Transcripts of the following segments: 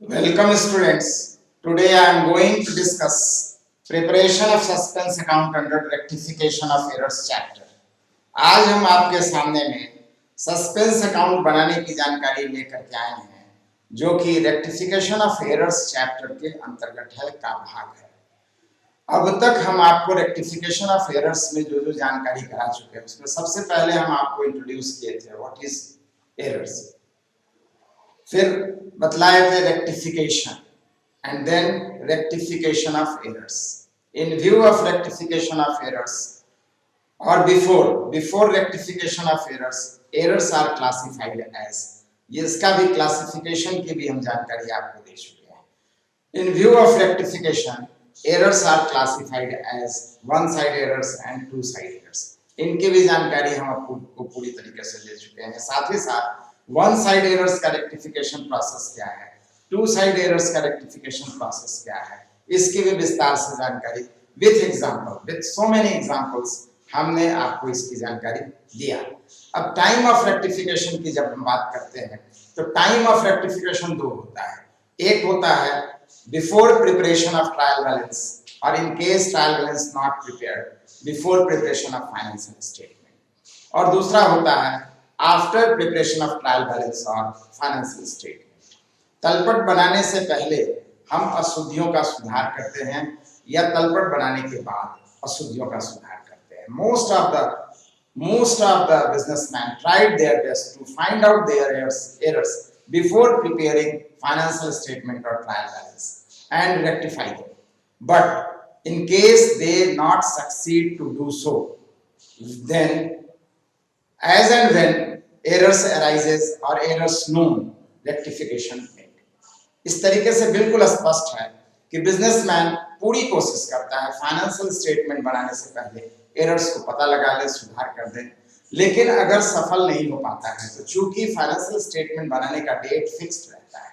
Welcome students. Today I am going to discuss preparation of suspense account under rectification of errors chapter. आज हम आपके सामने में suspense account बनाने की जानकारी लेकर के आए हैं जो कि रेक्टिफिकेशन ऑफ एरर्स चैप्टर के अंतर्गत है का भाग है। अब तक हम आपको रेक्टिफिकेशन ऑफ एरर्स में जो जो जानकारी करा चुके हैं उसमें सबसे पहले हम आपको इंट्रोड्यूस किए थे व्हाट इज एरर्स, फिर बतलाए थे rectification and then rectification of errors. In view of rectification of errors और before rectification of errors are classified as, ये इसका भी क्लासिफिकेशन की भी हम जानकारी आपको दे चुके हैं। In view of rectification errors are classified as one side errors and two side errors, इनकी भी जानकारी हम आपको पूरी तरीके से दे चुके हैं। साथ ही साथ वन साइड एरर्स का रेक्टिफिकेशन प्रोसेस क्या है, टू साइड एरर्स का रेक्टिफिकेशन प्रोसेस क्या है, इसकी भी विस्तार से जानकारी with example, with so many examples हमने आपको इसकी जानकारी दिया। अब टाइम ऑफ रेक्टिफिकेशन की जब हम बात करते हैं तो टाइम ऑफ रेक्टिफिकेशन दो होता है, एक होता है before preparation of trial balance और in case trial balance not prepared before preparation of financial statement, और दूसरा होता है after preparation of trial balance और फाइनेंशियल स्टेटमेंट। तलपट बनाने से पहले हम अशुद्धियों का सुधार करते हैं या तलपट बनाने के बाद अशुद्धियों का सुधार करते हैं। most of the businessmen tried their best to find out their errors before preparing financial statement or trial balance and rectify them, but in case they not succeed to do so, then as and when errors arises or errors known, rectification made। इस तरीके से बिल्कुल स्पष्ट है कि businessman पूरी कोशिश करता है फाइनेंशियल स्टेटमेंट बनाने से पहले एरर्स को पता लगा ले, सुधार कर दे, लेकिन अगर सफल नहीं हो पाता है तो चूंकि फाइनेंशियल स्टेटमेंट बनाने का डेट फिक्स्ड रहता है,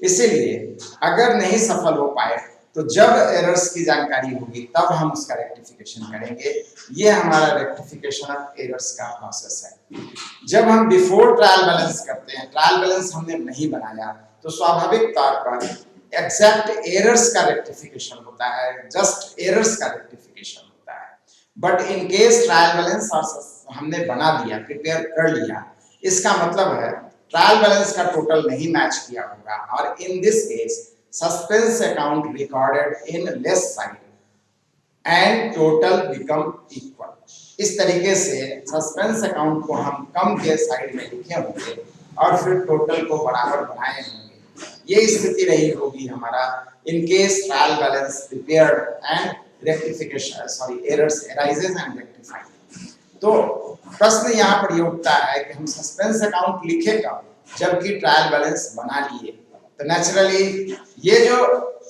इसीलिए अगर नहीं सफल हो पाए तो जब एरर्स की जानकारी होगी तब हम उसका रेक्टिफिकेशन करेंगे। ये हमारा रेक्टिफिकेशन ऑफ एरर्स का प्रोसेस है। जब हम बिफोर ट्रायल बैलेंस करते हैं, ट्रायल बैलेंस हमने नहीं बनाया तो स्वाभाविक तौर पर एग्जैक्ट एरर्स का रेक्टिफिकेशन होता है, जस्ट एरर्स का रेक्टिफिकेशन होता है। But in case trial balance और हमने बना दिया, प्रिपेयर कर लिया, इसका मतलब है ट्रायल बैलेंस का टोटल नहीं मैच किया होगा और in this case suspense account recorded in less side and total become equal. इस तरीके से सस्पेंस अकाउंट को हम कम के साइड में लिखे होंगे और फिर टोटल को बराबर बनाए होंगे। ये स्थिति रही होगी हमारा इन case trial balance prepared and rectification errors arises and rectified. तो प्रश्न यहाँ पर ये उठता है कि हम सस्पेंस अकाउंट लिखे कब, जबकि ट्रायल बैलेंस बना लिए। तो नेचुरली ये जो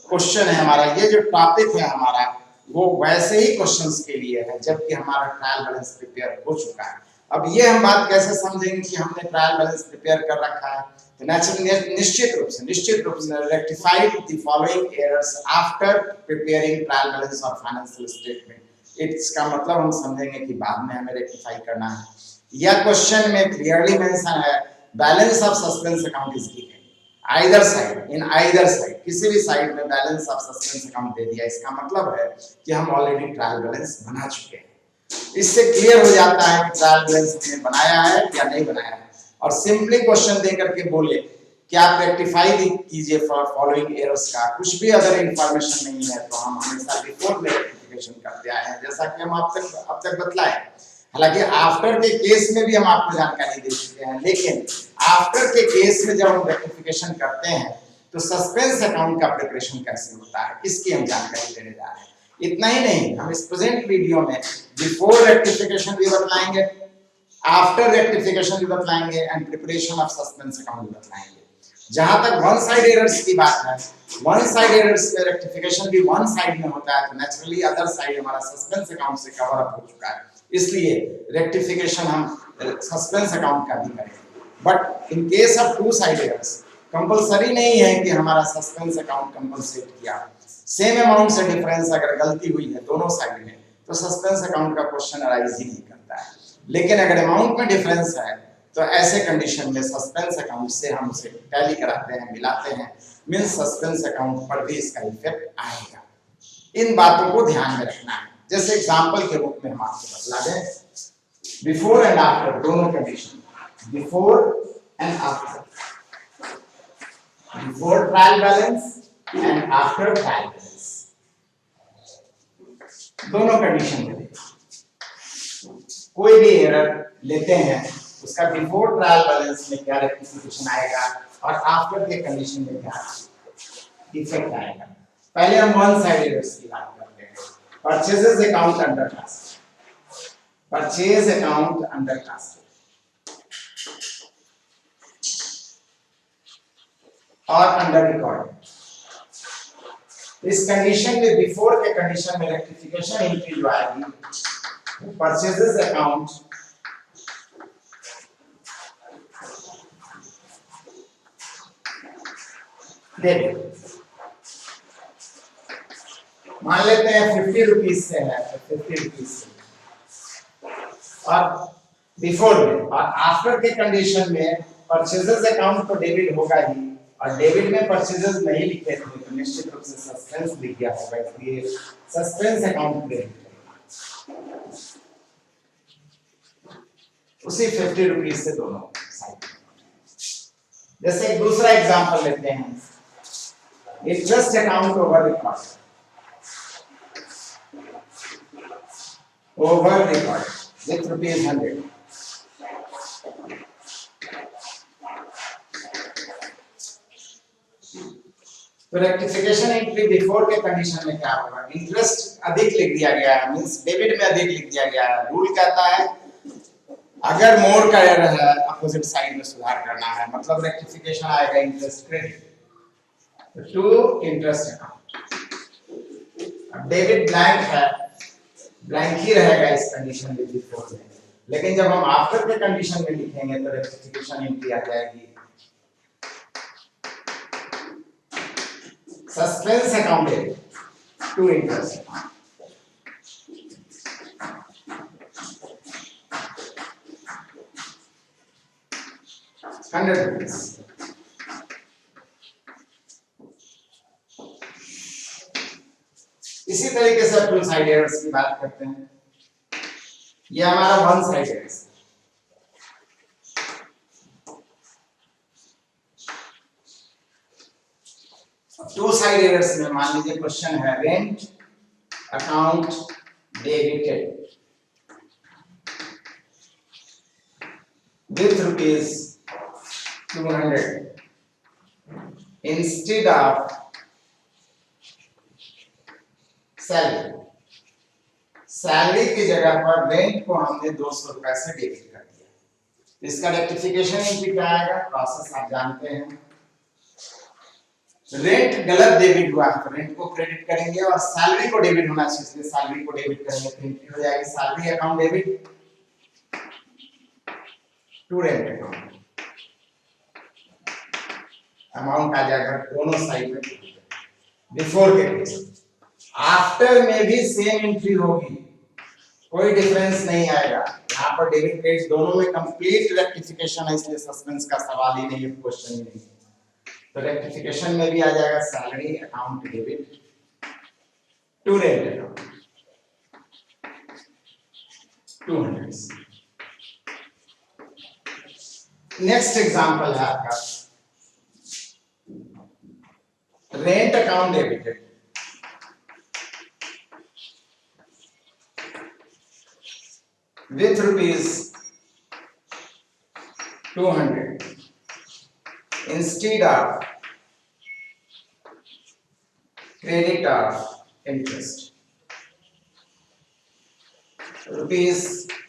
क्वेश्चन है हमारा, ये जो टॉपिक है हमारा, वो वैसे ही क्वेश्चंस के लिए है जबकि हमारा ट्रायल बैलेंस प्रिपेयर हो चुका है। अब ये हम बात कैसे समझेंगे कि हमने ट्रायल बैलेंस प्रिपेयर कर रखा है, तो नेचुरली निश्चित रूप से rectified the following errors after preparing trial balance और फाइनेंशियल स्टेटमेंट। इसका मतलब हम समझेंगे कि बाद में हमें रेक्टिफाई करना है, या क्वेश्चन में क्लियरली मेंशन है balance of suspense account is given either side, in either side, किसी भी साइड में बैलेंस ऑफ सस्पेंस अकाउंट दे दिया, इसका मतलब है कि हम ऑलरेडी ट्रायल बैलेंस बना चुके हैं। इससे क्लियर हो जाता है कि ट्रायल बैलेंस हमने बनाया है या नहीं बनाया है, और सिंपली क्वेश्चन दे करके बोले कि आप रेक्टिफाई कीजिए फॉलोइंग एरर्स का, कुछ भी अगर इंफॉर्मेशन नहीं है तो हम हमेशा बिफोर में रेक्टिफिकेशन करते आए हैं, जैसा कि हम अब तक बतलाए। हालांकि आफ्टर के केस में भी हम आपको जानकारी दे चुके हैं, लेकिन आफ्टर के केस में जब हम रेक्टिफिकेशन करते हैं तो सस्पेंस अकाउंट का प्रिपरेशन कैसे होता है इसकी हम जानकारी देने जा रहे हैं। इतना ही नहीं, हम इस प्रेजेंट वीडियो में बिफोर रेक्टिफिकेशन भी बतलाएंगे, आफ्टर रेक्टिफिकेशन भी बतलाएंगे and preparation of suspense account भी बतलाएंगे। जहां तक वन साइड एरर्स की बात है, वन साइड एरर्स में रेक्टिफिकेशन भी वन साइड में होता है, तो नेचुरली अदर साइड हमारा सस्पेंस अकाउंट से कवर अप हो चुका है, इसलिए रेक्टिफिकेशन हम सस्पेंस अकाउंट का भी करेंगे। But in case of two side errors compulsory नहीं है कि हमारा सस्पेंस अकाउंट कंपनसेट किया, सेम अमाउंट से डिफरेंस अगर गलती हुई है दोनों साइड में तो सस्पेंस अकाउंट का क्वेश्चन अराइज ही नहीं करता है। लेकिन अगर अमाउंट में डिफरेंस है तो ऐसे कंडीशन में सस्पेंस अकाउंट से हम उसे टैली कराते हैं, मिलाते हैं, मीन्स सस्पेंस अकाउंट पर भी इसका इफेक्ट आएगा। इन बातों को ध्यान में रखना है। जैसे एग्जांपल के रूप में हम आपको बतला दें, बिफोर एंड आफ्टर दोनों condition, before and after, before trial balance and after trial balance, दोनों कंडीशन में कोई भी एरर लेते हैं उसका बिफोर ट्रायल बैलेंस में क्या रेक्टिफिकेशन आएगा और आफ्टर के कंडीशन में क्या इफेक्ट आएगा। पहले हम वन साइड एरर्स की बात करते हैं। Purchases account undercast, purchase account undercast और अंडर रिकॉर्ड। इस कंडीशन में बिफोर के कंडीशन में रेक्टिफिकेशन एंट्री जो आएगी, परचेजेस अकाउंट डेबिट, मान लेते हैं 50 रुपीज से है, 50 रुपीज से, और बिफोर में और आफ्टर के कंडीशन में परचेजेस अकाउंट तो डेबिट होगा ही, और डेबिट में परचेजेस नहीं लिखे थे तो निश्चित रूप से सस्पेंस लिख गया होगा, इसलिए सस्पेंस अकाउंट डेबिट उसी 50 रुपीज से दोनों साइड। जैसे एक दूसरा एग्जांपल लेते हैं, interest account over record, over record with ₹100। तो रेक्टिफिकेशन एंट्री बिफोर के कंडीशन में क्या होगा, इंटरेस्ट अधिक लिख दिया गया है, मींस डेबिट में अधिक लिख दिया गया है। रूल कहता है अगर मोर का एरर है अपोजिट साइड में सुधार करना है, मतलब रेक्टिफिकेशन आएगा interest credit to interest account. अब डेबिट ब्लैंक है, ब्लैंक ही रहेगा इस कंडीशन में बिफोर में, लेकिन जब हम आफ्टर के कंडीशन में लिखेंगे तो रेक्टिफिकेशन एंट्री आ जाएगी suspense account debit to interest account. ₹100। इसी तरीके से टू साइड एरर्स की बात करते हैं। ये हमारा one side errors, two side errors में मान लीजिए क्वेश्चन है rent account debited with ₹200 instead of salary की जगह पर रेंट को हमने 200 रुपए से डेबिट कर दिया। इसका रेक्टिफिकेशन एंट्री क्या आएगा, प्रोसेस आप जानते हैं। रेंट गलत डेबिट हुआ है तो रेंट को क्रेडिट करेंगे, और सैलरी को डेबिट होना चाहिए इसलिए सैलरी को डेबिट करेंगे, तो एंट्री हो जाएगी salary account debit to rent account. Amount आ जाएगा दोनों साइड में बिफोर के केस। आफ्टर में भी सेम एंट्री होगी, कोई डिफरेंस नहीं आएगा। यहाँ पर डेबिट क्रेडिट दोनों में कंप्लीट रेक्टिफिकेशन है, इसलिए सस्पेंस का सवाल ही नहीं है, क्वेश्चन ही नहीं। तो रेक्टिफिकेशन में भी आ जाएगा salary account debit to rent account 200। Next example है आपका rent account debited with ₹200 instead of credit of interest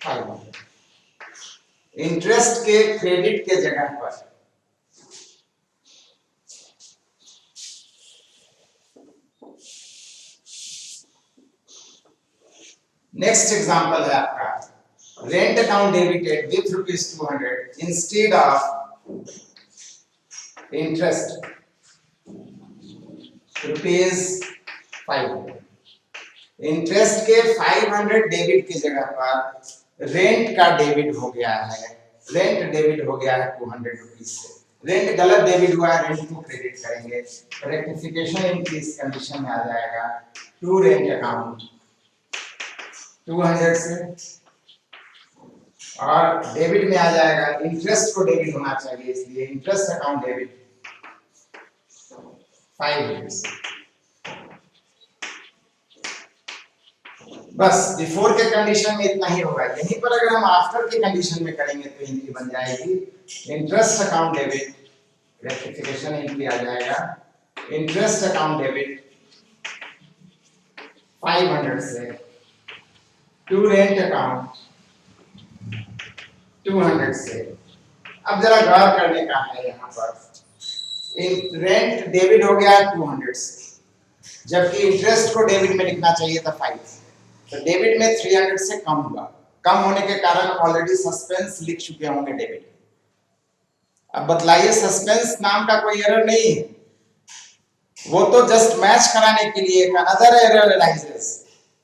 ₹500। Interest के क्रेडिट के जगह पर नेक्स्ट एग्जांपल है आपका rent account debited with ₹200 instead of interest ₹500। Interest के 500 डेबिट की जगह पर रेंट का डेबिट हो गया है रेंट डेबिट हो गया है 200 रुपीज से, रेंट गलत डेबिट हुआ है, रेंट को क्रेडिट करेंगे। रेक्टिफिकेशन एंट्री इस कंडीशन में आ जाएगा टू रेंट अकाउंट 200 से, और डेबिट में आ जाएगा इंटरेस्ट को डेबिट होना चाहिए, इसलिए इंटरेस्ट अकाउंट डेबिट 500 से। बस बिफोर के कंडीशन में इतना ही होगा। यहीं पर अगर हम आफ्टर के कंडीशन में करेंगे तो इनकी बन जाएगी interest account debit, rectification entry आ जाएगा इंटरेस्ट अकाउंट डेबिट 500 से, टू रेंट अकाउंट 200 से। अब जरा गौर करने का है, यहाँ पर रेंट डेबिट हो गया 200 से, जबकि इंटरेस्ट को डेबिट में लिखना चाहिए था 5, तो डेबिट में 300 से कम हुआ। कम होने के कारण ऑलरेडी सस्पेंस लिख चुके होंगे डेबिट। अब बतलाइए, सस्पेंस नाम का कोई एरर नहीं है, वो तो जस्ट मैच कराने के लिए एक अनदर एरर अराइजेस,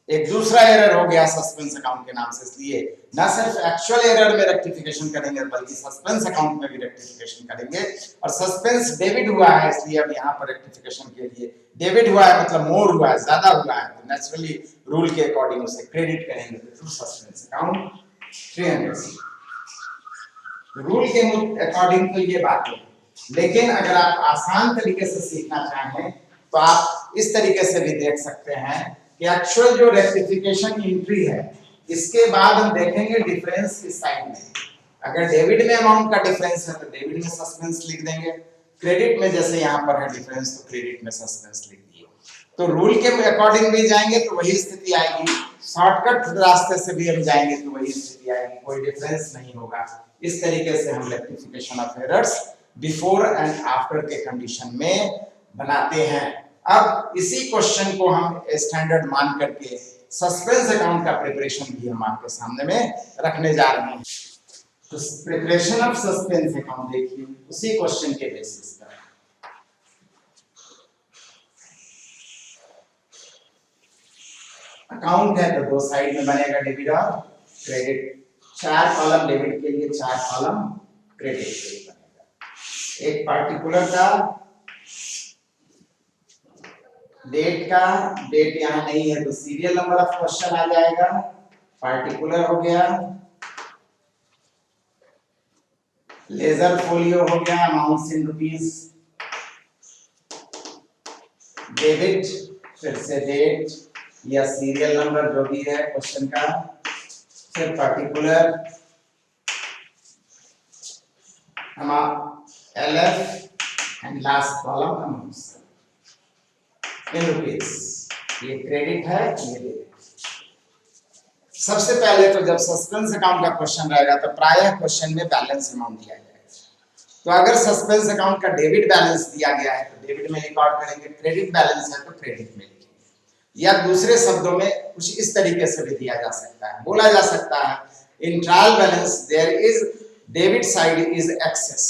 एक दूसरा एरर हो गया सस्पेंस अकाउंट के नाम से, इसलिए ना सिर्फ एक्चुअल एरर में रेक्टिफिकेशन करेंगे बल्कि सस्पेंस अकाउंट में भी रेक्टिफिकेशन करेंगे। और सस्पेंस डेबिट हुआ है, इसलिए अब यहाँ पर रेक्टिफिकेशन के लिए डेबिट हुआ है मतलब मोर हुआ है, ज्यादा हुआ है, तो नेचुरली रूल के अकॉर्डिंग उसे क्रेडिट करेंगे टू सस्पेंस अकाउंट 300। रूल के अकॉर्डिंग तो ये बात है, लेकिन अगर आप आसान तरीके से सीखना चाहें तो आप इस तरीके से भी देख सकते हैं कि एक्चुअल जो रेक्टिफिकेशन एंट्री है इसके बाद हम देखेंगे डिफरेंस किस साइड में। अगर डेबिट में अमाउंट का डिफरेंस है तो डेबिट में सस्पेंस लिख देंगे, क्रेडिट में जैसे यहाँ पर है डिफरेंस तो क्रेडिट में सस्पेंस लिख दिए। तो रूल के अकॉर्डिंग भी जाएंगे तो वही स्थिति आएगी, शॉर्टकट रास्ते से भी हम जाएंगे तो वही स्थिति आएगी, कोई डिफरेंस नहीं होगा। इस तरीके से हम rectification of errors before and after के कंडीशन में बनाते हैं। अब इसी क्वेश्चन को हम स्टैंडर्ड मान करके सस्पेंस अकाउंट का प्रिपरेशन भी हम आपके सामने में रखने जा रहे हैं। तो प्रिपरेशन ऑफ सस्पेंस अकाउंट देखिए उसी क्वेश्चन के बेसिस पर। अकाउंट है तो दो साइड में बनेगा डेबिट और क्रेडिट, 4 कॉलम डेबिट के लिए 4 कॉलम क्रेडिट के लिए बनेगा। एक पार्टिकुलर का डेट का, डेट यहाँ नहीं है तो सीरियल नंबर ऑफ क्वेश्चन आ जाएगा, पार्टिकुलर हो गया, लेजर फोलियो हो गया, अमाउंट्स इन रुपीस, डेबिट फिर से डेट या सीरियल नंबर जो भी है क्वेश्चन का, फिर particular LF and last column amounts in rupees. ये क्रेडिट है, ये डेबिट। सबसे पहले तो जब सस्पेंस अकाउंट का क्वेश्चन रहेगा तो प्रायः क्वेश्चन में बैलेंस अमाउंट दिया जाएगा। तो अगर सस्पेंस अकाउंट का डेबिट बैलेंस दिया गया है तो डेबिट में रिकॉर्ड करेंगे, क्रेडिट बैलेंस है तो क्रेडिट में लिखेंगे। या दूसरे शब्दों में कुछ इस तरीके से भी दिया जा सकता है, बोला जा सकता है in trial balance there is debit side is excess,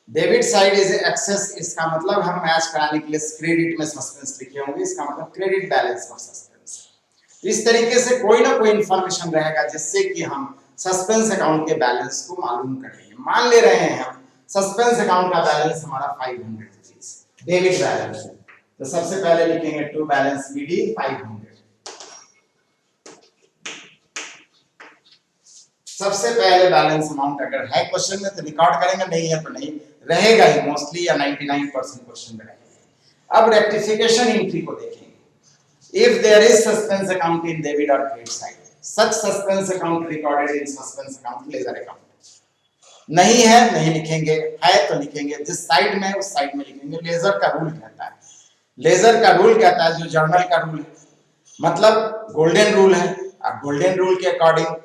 debit side is excess. इसका मतलब हम मैच कराने के लिए क्रेडिट में सस्पेंस लिखे होंगे, इसका मतलब क्रेडिट बैलेंस और सस्पेंस। इस तरीके से कोई ना कोई इंफॉर्मेशन रहेगा जिससे कि हम सस्पेंस अकाउंट के बैलेंस को मालूम करेंगे। मान ले रहे हैं हम सस्पेंस अकाउंट का बैलेंस हमारा 500 रुपीस डेबिट बैलेंस है, तो सबसे पहले लिखेंगे टू बैलेंस BD 500। सबसे पहले बैलेंस अमाउंट अगर है क्वेश्चन में तो रिकॉर्ड करेंगे, नहीं है तो नहीं रहेगा ही, मोस्टली या 99% क्वेश्चन में रहेगा। अब रेक्टिफिकेशन एंट्री को देखेंगे। If there is suspense account in debit or credit side, such suspense account recorded in suspense account ledger account। नहीं है नहीं लिखेंगे, है तो लिखेंगे, जिस साइड में उस साइड में लिखेंगे। लेजर का रूल कहता है, लेजर का रूल कहता है जो जर्नल का रूल है, मतलब गोल्डन रूल है। अब गोल्डन रूल के अकॉर्डिंग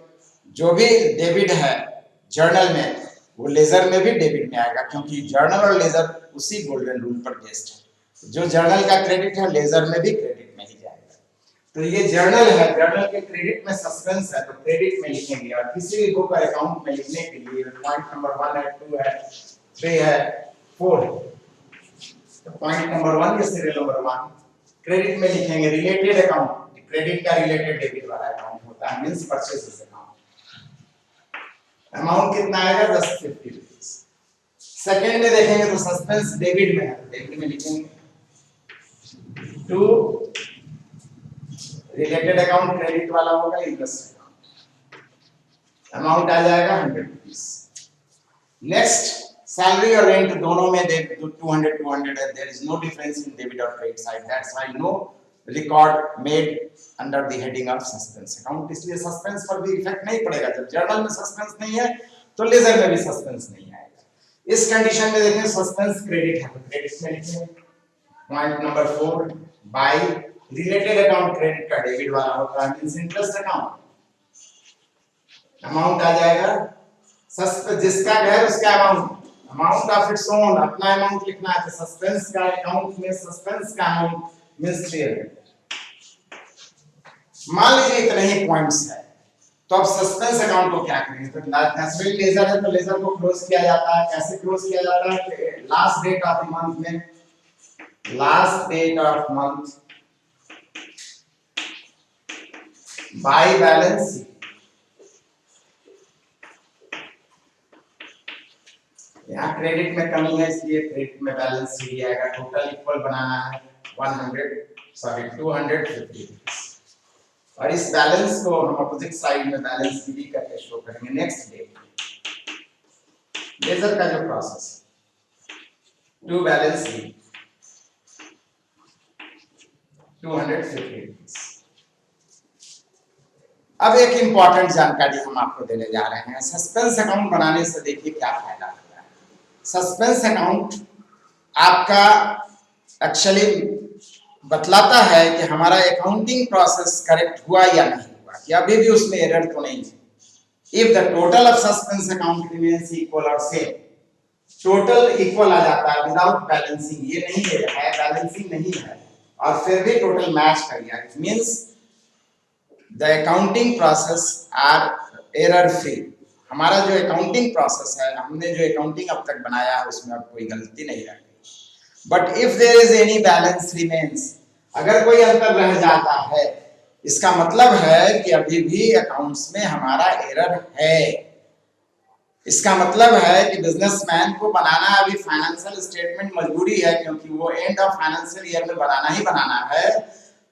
जो भी डेबिट है जर्नल में वो लेजर में भी डेबिट में आएगा, क्योंकि जर्नल और लेजर उसी गोल्डन रूल पर बेस्ड है। जो जर्नल का क्रेडिट है लेजर में भी क्रेडिट में ही जाएगा। तो ये जर्नल है, जर्नल के क्रेडिट में सस्पेंस है तो क्रेडिट में लिखेंगे। और किसी भी बुक और अकाउंट में लिखने के लिए पॉइंट नंबर 1 है, 2 है, 3 है, 4 है, तो पॉइंट नंबर 1 या सीरियल नंबर 1 क्रेडिट में लिखेंगे। रिलेटेड अकाउंट, क्रेडिट का रिलेटेड डेबिट वाला अकाउंट होता है, मींस परचेसेस अकाउंट। अमाउंट कितना आएगा 1050 रुपीज। सेकेंड में देखेंगे तो सस्पेंस डेबिट में है, तो डेबिट में लिखेंगे टू रिलेटेड अकाउंट क्रेडिट वाला होगा इंटरेस्ट अकाउंट, अमाउंट आ जाएगा 100 रुपीज। नेक्स्ट सैलरी और रेंट दोनों में 200 है, there is no difference in debit और credit side, that's why no record made under the heading of suspense account, इसलिए सस्पेंस पर भी इफेक्ट नहीं पड़ेगा। जब जर्नल में सस्पेंस नहीं है तो लेजर में भी सस्पेंस नहीं आएगा। इस कंडीशन में देखें सस्पेंस क्रेडिट है, तो क्रेडिट में लिखेंगे point number 4 by related account credit का डेबिट वाला होता है मींस इंटरेस्ट अकाउंट, अमाउंट आ जाएगा सस्पेंस जिसका घर उसका अमाउंट ऑफ इट्स ओन, अपना अमाउंट लिखना है, तो सस्पेंस का अकाउंट में सस्पेंस का अमाउंट मींस 300। मान लीजिए इतने ही पॉइंट्स है, तो अब सस्पेंस अकाउंट को क्या करेंगे, तो नेचुरल लेजर है तो लेजर को क्लोज किया जाता है। कैसे क्लोज किया जाता है, last date of the month में, last date of month by balance sheet, यहाँ क्रेडिट में कमी है इसलिए क्रेडिट में बैलेंस शीट आएगा। टोटल इक्वल बनाना है 250 और इस बैलेंस को हम अपोजिट साइड में बैलेंस शीट करके शो करेंगे। नेक्स्ट डेट लेजर का जो प्रोसेस टू बैलेंस शीट 250। अब एक इंपॉर्टेंट जानकारी हम आपको देने जा रहे हैं। सस्पेंस अकाउंट बनाने से देखिए क्या फायदा होता है। सस्पेंस अकाउंट आपका एक्चुअली बतलाता है कि हमारा अकाउंटिंग प्रोसेस करेक्ट हुआ या नहीं हुआ, कि अभी भी उसमें एरर तो नहीं है। If the total of suspense account remains equal और सेम, टोटल इक्वल आ जाता है विदाउट बैलेंसिंग, ये नहीं है बैलेंसिंग नहीं है, और फिर भी टोटल मैच कर गया, it means the accounting process are error free. हमारा जो अकाउंटिंग प्रोसेस है, हमने जो अकाउंटिंग अब तक बनाया है उसमें अब कोई गलती नहीं है। But if there is any balance remains, अगर कोई अंतर रह जाता है, इसका मतलब है कि अभी भी अकाउंट्स में हमारा एरर है। इसका मतलब है कि बिजनेसमैन को बनाना अभी फाइनेंशियल स्टेटमेंट मजबूरी है, क्योंकि वो एंड ऑफ फाइनेंशियल ईयर में बनाना ही बनाना है,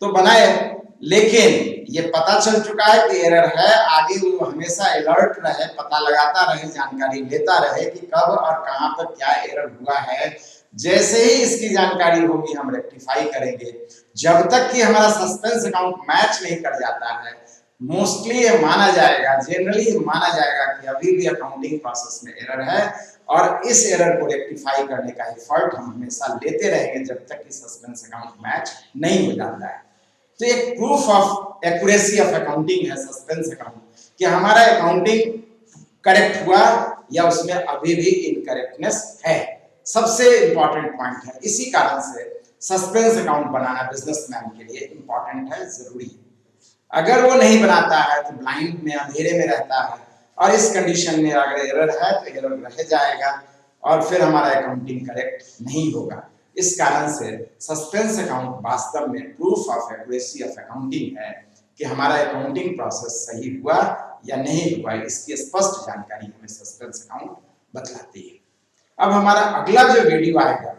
तो बनाए। लेकिन ये पता चल चुका है कि एरर है, आगे वो हमेशा अलर्ट रहे, पता लगाता रहे, जानकारी लेता रहे कि कब और कहां पर क्या एरर हुआ है। जैसे ही इसकी जानकारी होगी हम रेक्टिफाई करेंगे। जब तक कि हमारा सस्पेंस अकाउंट मैच नहीं कर जाता है, मोस्टली ये माना जाएगा, जनरली माना जाएगा कि अभी भी अकाउंटिंग प्रोसेस में एरर है, और इस एरर को रेक्टिफाई करने का एफर्ट हम हमेशा लेते रहेंगे जब तक कि सस्पेंस अकाउंट मैच नहीं हो जाता है। तो एक proof of accuracy of accounting है सस्पेंस अकाउंट, कि हमारा अकाउंटिंग करेक्ट हुआ या उसमें अभी भी इनकरेक्टनेस है। सबसे इंपॉर्टेंट पॉइंट है। इसी कारण से सस्पेंस अकाउंट बनाना बिजनेसमैन के लिए इंपॉर्टेंट है, जरूरी है। अगर वो नहीं बनाता है तो ब्लाइंड में, अंधेरे में रहता है, और इस कंडीशन में अगर एरर है तो एरर रह जाएगा और फिर हमारा अकाउंटिंग करेक्ट नहीं होगा। इस कारण से सस्पेंस अकाउंट वास्तव में proof of accuracy of accounting है, कि हमारा अकाउंटिंग प्रोसेस सही हुआ या नहीं हुआ, इसकी स्पष्ट जानकारी हमें सस्पेंस अकाउंट बतलाती है। अब हमारा अगला जो वीडियो आएगा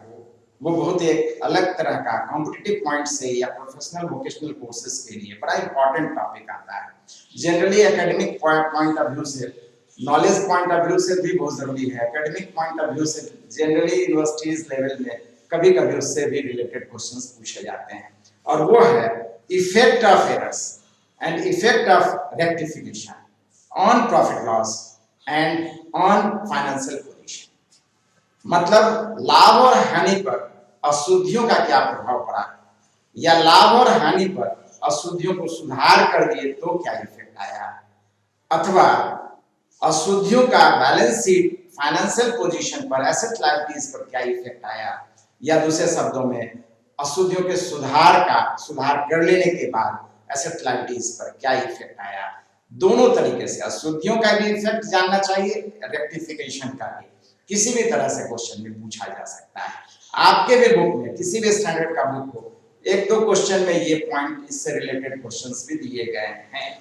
वो बहुत एक अलग तरह का कॉम्पिटिटिव पॉइंट से या प्रोफेशनल वोकेशनल कोर्सेज के लिए बड़ा इंपॉर्टेंट टॉपिक आता है। Generally academic point of view से, नॉलेज पॉइंट ऑफ व्यू से भी बहुत जरूरी है। एकेडमिक पॉइंट ऑफ व्यू से जनरली यूनिवर्सिटीज लेवल में कभी कभी उससे भी रिलेटेड क्वेश्चंस पूछे जाते हैं, और वो है effect of errors and effect of rectification on profit loss and on financial position. मतलब लाभ और हानि पर अशुद्धियों का क्या प्रभाव पड़ा, या लाभ और हानि पर अशुद्धियों को सुधार कर दिए तो क्या इफेक्ट आया, अथवा अशुद्धियों का बैलेंस शीट फाइनेंशियल पोजीशन पर, एसेट लायबिलिटीज पर क्या इफेक्ट आया, या दूसरे शब्दों में अशुद्धियों के सुधार कर लेने के बाद एसेट लायबिलिटीज पर क्या इफेक्ट आया। दोनों तरीके से अशुद्धियों का भी इफेक्ट जानना चाहिए, रेक्टिफिकेशन का भी। किसी भी तरह से क्वेश्चन में पूछा जा सकता है। आपके भी बुक में, किसी भी स्टैंडर्ड का बुक हो, एक दो क्वेश्चन में ये पॉइंट, इससे रिलेटेड क्वेश्चंस भी दिए गए हैं।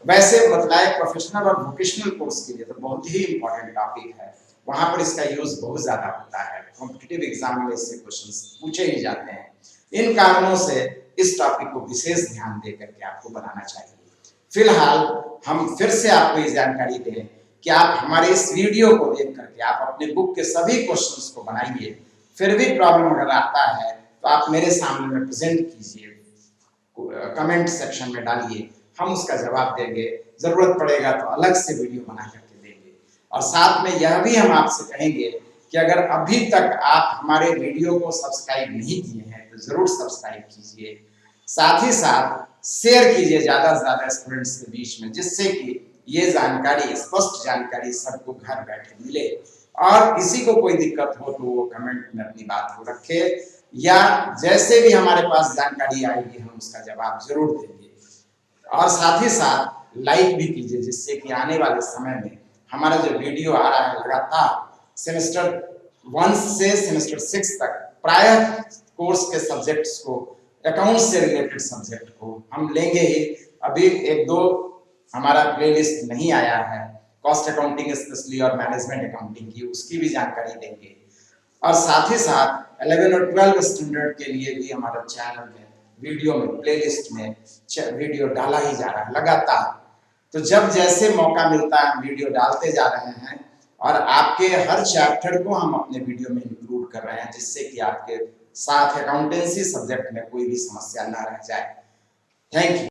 वैसे बतलाए प्रोफेशनल और वोकेशनल कोर्स के लिए तो बहुत ही इंपॉर्टेंट टॉपिक है, वहां पर इसका यूज बहुत ज्यादा होता है, कॉम्पिटिटिव एग्जाम में इससे क्वेश्चंस पूछे ही जाते हैं। इन कारणों से इस टॉपिक को विशेष ध्यान दे करके आपको बनाना चाहिए। फिलहाल हम फिर से आपको ये जानकारी दें कि आप हमारे इस वीडियो को देख करके आप अपने बुक के सभी क्वेश्चंस को बनाइए। फिर भी प्रॉब्लम अगर आता है तो आप मेरे सामने में प्रेजेंट कीजिए, कमेंट सेक्शन में डालिए, हम उसका जवाब देंगे। जरूरत पड़ेगा तो अलग से वीडियो बना करके देंगे। और साथ में यह भी हम आपसे कहेंगे कि अगर अभी तक आप हमारे वीडियो को सब्सक्राइब नहीं किए हैं तो जरूर सब्सक्राइब कीजिए, साथ ही साथ शेयर कीजिए ज्यादा से ज्यादा स्टूडेंट्स के बीच में, जिससे कि ये जानकारी, स्पष्ट जानकारी सबको घर बैठे मिले। और किसी को कोई दिक्कत हो तो वो कमेंट में अपनी बात को रखे, या जैसे भी हमारे पास जानकारी आएगी हम उसका जवाब जरूर देंगे। और साथ ही साथ लाइक भी कीजिए, जिससे कि आने वाले समय में हमारा जो वीडियो आ रहा है लगातार सेमेस्टर 1 से सेमेस्टर 6 तक प्रायः कोर्स के सब्जेक्ट्स को, अकाउंट से रिलेटेड सब्जेक्ट को हम लेंगे ही। अभी एक दो हमारा प्लेलिस्ट नहीं आया है, कॉस्ट अकाउंटिंग स्पेशली और मैनेजमेंट अकाउंटिंग की, उसकी भी जानकारी देंगे। और साथ ही साथ 11 और 12 स्टैंडर्ड के लिए भी हमारा चैनल में वीडियो में प्लेलिस्ट में वीडियो डाला ही जा रहा है लगातार। तो जब जैसे मौका मिलता है हम वीडियो डालते जा रहे हैं, और आपके हर चैप्टर को हम अपने वीडियो में इंक्लूड कर रहे हैं, जिससे कि आपके साथ अकाउंटेंसी सब्जेक्ट में कोई भी समस्या ना रह जाए। Thank you.